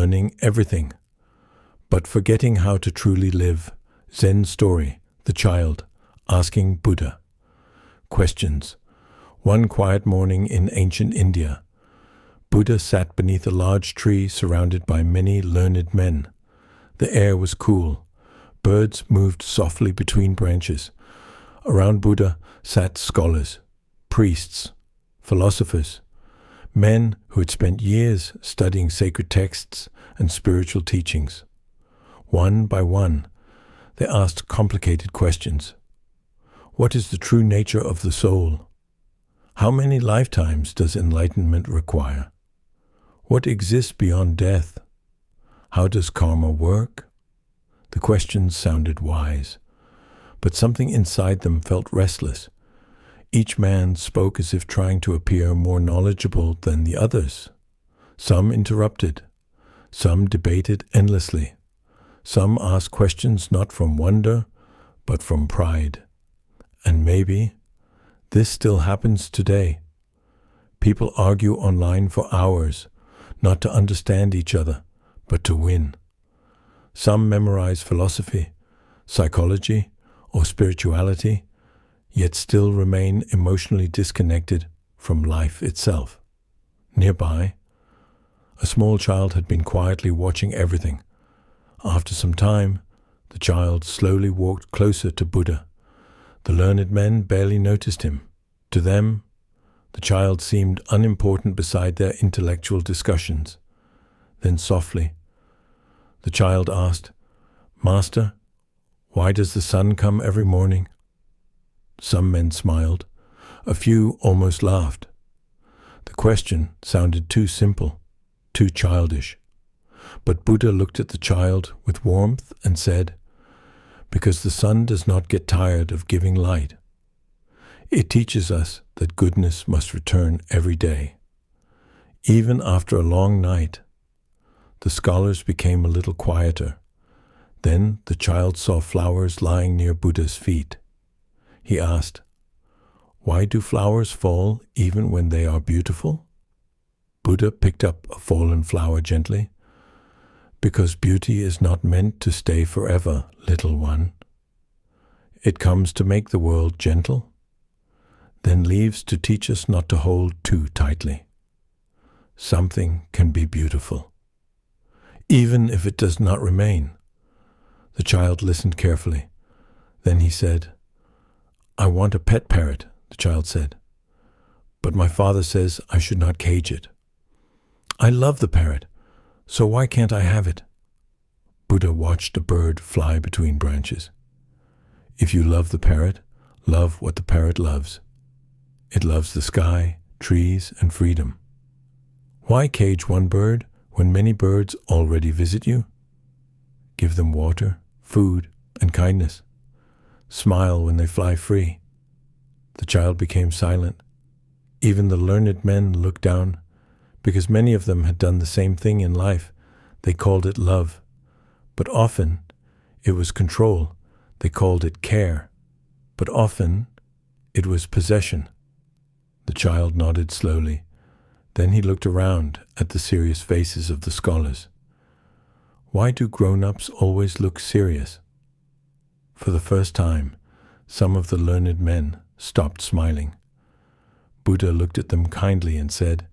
learning everything, but forgetting how to truly live. Zen story, the child asking Buddha questions. One quiet morning in ancient India, Buddha sat beneath a large tree surrounded by many learned men. The air was cool. Birds moved softly between branches. Around Buddha sat scholars, priests, philosophers, men who had spent years studying sacred texts and spiritual teachings. One by one, they asked complicated questions. What is the true nature of the soul? How many lifetimes does enlightenment require? What exists beyond death? How does karma work? The questions sounded wise, but something inside them felt restless. Each man spoke as if trying to appear more knowledgeable than the others. Some interrupted. Some debated endlessly. Some asked questions not from wonder, but from pride. And maybe this still happens today. People argue online for hours, not to understand each other, but to win. Some memorize philosophy, psychology, or spirituality, yet still remain emotionally disconnected from life itself. Nearby, a small child had been quietly watching everything. After some time, the child slowly walked closer to Buddha. The learned men barely noticed him. To them, the child seemed unimportant beside their intellectual discussions. Then softly, the child asked, "Master, why does the sun come every morning?" Some men smiled. A few almost laughed. The question sounded too simple, too childish. But Buddha looked at the child with warmth and said, "Because the sun does not get tired of giving light. It teaches us that goodness must return every day." Even after a long night, the scholars became a little quieter. Then the child saw flowers lying near Buddha's feet. He asked, "Why do flowers fall even when they are beautiful?" Buddha picked up a fallen flower gently. "Because beauty is not meant to stay forever, little one. It comes to make the world gentle, then leaves to teach us not to hold too tightly. Something can be beautiful, even if it does not remain." The child listened carefully. Then he said, "I want a pet parrot," the child said. "But my father says I should not cage it." "I love the parrot, so why can't I have it?" Buddha watched a bird fly between branches. "If you love the parrot, love what the parrot loves. It loves the sky, trees, and freedom. Why cage one bird when many birds already visit you? Give them water, food, and kindness. Smile when they fly free." The child became silent. Even the learned men looked down. Because many of them had done the same thing in life. They called it love. But often it was control. They called it care. But often it was possession. The child nodded slowly. Then he looked around at the serious faces of the scholars. Why do grown-ups always look serious? For the first time, some of the learned men stopped smiling. Buddha looked at them kindly and said,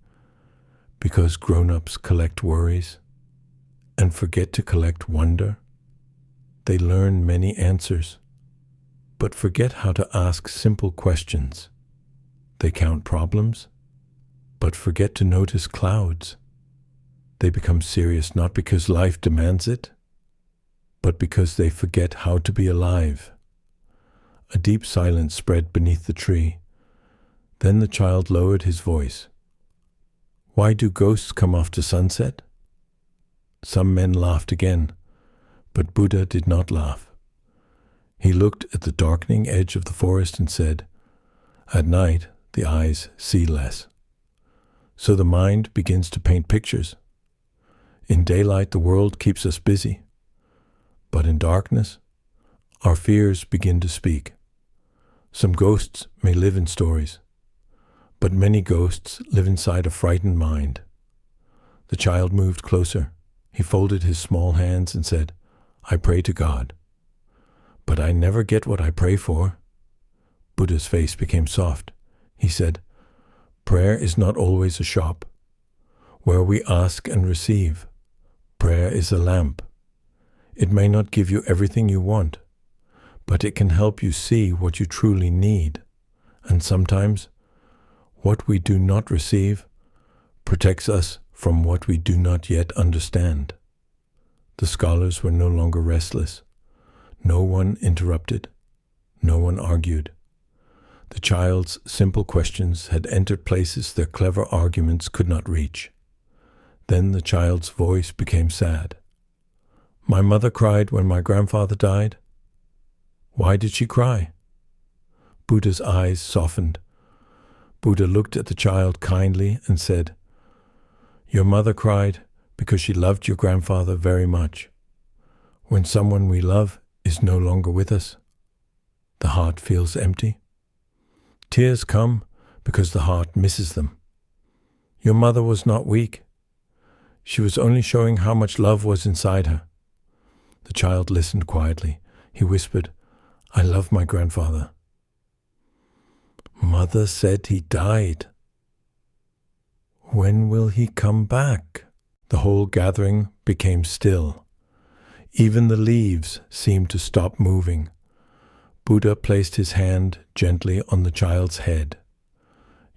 "Because grown-ups collect worries and forget to collect wonder. They learn many answers, but forget how to ask simple questions. They count problems, but forget to notice clouds. They become serious not because life demands it, but because they forget how to be alive." A deep silence spread beneath the tree. Then the child lowered his voice. "Why do ghosts come after sunset?" Some men laughed again, but Buddha did not laugh. He looked at the darkening edge of the forest and said, "At night, the eyes see less. So the mind begins to paint pictures. In daylight, the world keeps us busy. But in darkness, our fears begin to speak. Some ghosts may live in stories, but many ghosts live inside a frightened mind." The child moved closer. He folded his small hands and said, "I pray to God. But I never get what I pray for." Buddha's face became soft. He said, "Prayer is not always a shop where we ask and receive. Prayer is a lamp. It may not give you everything you want, but it can help you see what you truly need. And sometimes, what we do not receive protects us from what we do not yet understand." The scholars were no longer restless. No one interrupted. No one argued. The child's simple questions had entered places their clever arguments could not reach. Then the child's voice became sad. "My mother cried when my grandfather died." "Why did she cry?" Buddha's eyes softened. Buddha looked at the child kindly and said, "Your mother cried because she loved your grandfather very much. When someone we love is no longer with us, the heart feels empty. Tears come because the heart misses them. Your mother was not weak. She was only showing how much love was inside her." The child listened quietly. He whispered, "I love my grandfather." "Mother said he died. When will he come back?" The whole gathering became still. Even the leaves seemed to stop moving. Buddha placed his hand gently on the child's head.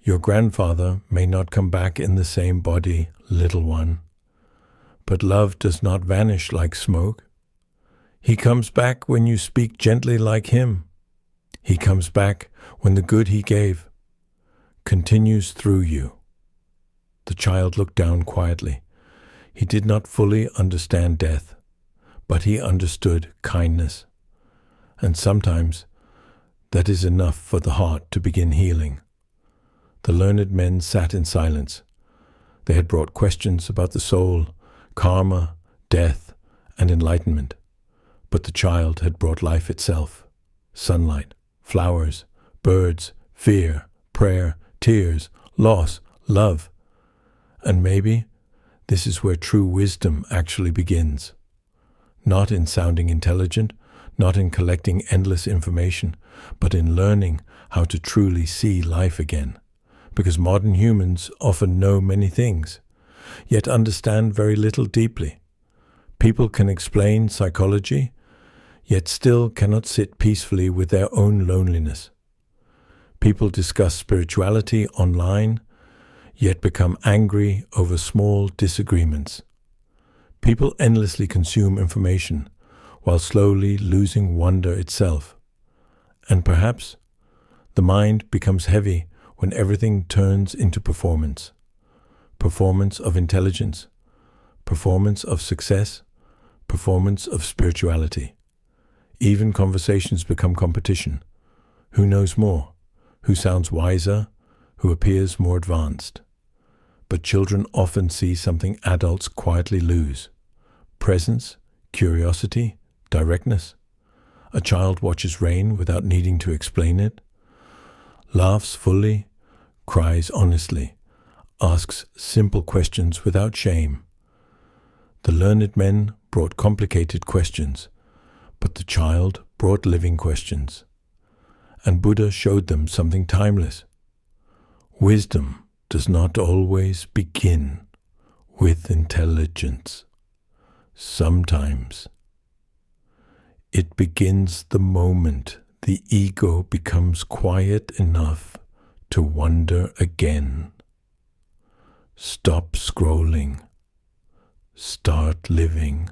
"Your grandfather may not come back in the same body, little one. But love does not vanish like smoke. He comes back when you speak gently like him. He comes back when the good he gave continues through you." The child looked down quietly. He did not fully understand death, but he understood kindness. And sometimes that is enough for the heart to begin healing. The learned men sat in silence. They had brought questions about the soul, karma, death, and enlightenment. But the child had brought life itself: sunlight, flowers, birds, fear, prayer, tears, loss, love. And maybe this is where true wisdom actually begins. Not in sounding intelligent, not in collecting endless information, but in learning how to truly see life again. Because modern humans often know many things, yet understand very little deeply. People can explain psychology, yet still cannot sit peacefully with their own loneliness. People discuss spirituality online, yet become angry over small disagreements. People endlessly consume information, while slowly losing wonder itself. And perhaps the mind becomes heavy when everything turns into performance. Performance of intelligence, performance of success, performance of spirituality. Even conversations become competition. Who knows more? Who sounds wiser? Who appears more advanced? But children often see something adults quietly lose: presence, curiosity, directness. A child watches rain without needing to explain it, laughs fully, cries honestly, asks simple questions without shame. The learned men brought complicated questions, but the child brought living questions. And Buddha showed them something timeless. Wisdom does not always begin with intelligence. Sometimes it begins the moment the ego becomes quiet enough to wonder again. Stop scrolling. Start living.